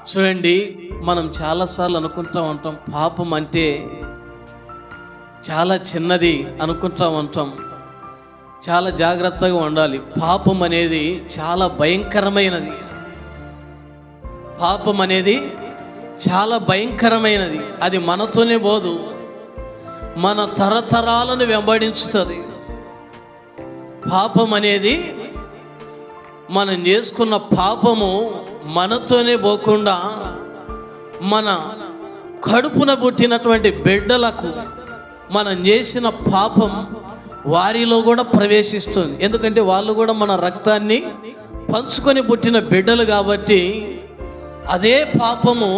చూడండి, మనం చాలాసార్లు అనుకుంటూ ఉంటాం పాపం అంటే చాలా చిన్నది అనుకుంటూ ఉంటాం. చాలా జాగ్రత్తగా ఉండాలి. పాపం అనేది చాలా భయంకరమైనది. పాపం అనేది చాలా భయంకరమైనది. అది మనతోనే పోదు, మన తరతరాలను వెంబడించుతుంది. పాపం అనేది మనం చేసుకున్న పాపము మనతోనే పోకుండా మన కడుపున పుట్టినటువంటి బిడ్డలకు మనం చేసిన పాపం వారిలో కూడా ప్రవేశిస్తుంది. ఎందుకంటే వాళ్ళు కూడా మన రక్తాన్ని పంచుకొని పుట్టిన బిడ్డలు కాబట్టి అదే పాపము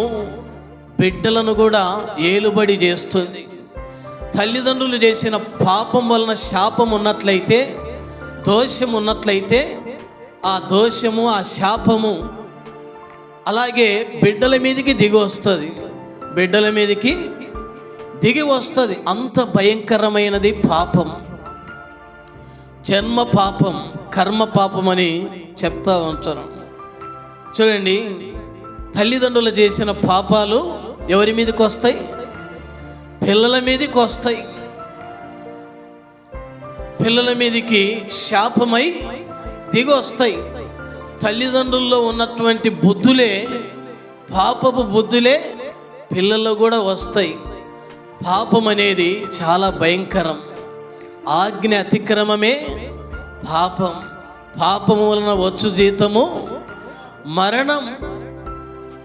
బిడ్డలను కూడా ఏలుబడి చేస్తుంది. తల్లిదండ్రులు చేసిన పాపం వలన శాపం ఉన్నట్లయితే, దోషం ఉన్నట్లయితే ఆ దోషము, ఆ శాపము అలాగే బిడ్డల మీదకి దిగి వస్తుంది. బిడ్డల మీదకి దిగి వస్తుంది. అంత భయంకరమైనది పాపం. జన్మ పాపం, కర్మ పాపం అని చెప్తా ఉంటాను. చూడండి, తల్లిదండ్రులు చేసిన పాపాలు ఎవరి మీదకి వస్తాయి? పిల్లల మీదకి వస్తాయి. పిల్లల మీదకి శాపమై దిగి వస్తాయి. తల్లిదండ్రుల్లో ఉన్నటువంటి బుద్ధులే, పాపపు బుద్ధులే పిల్లల్లో కూడా వస్తాయి. పాపం అనేది చాలా భయంకరం. ఆజ్ఞ అతిక్రమమే పాపం. పాపము వలన వచ్చు జీతము మరణం.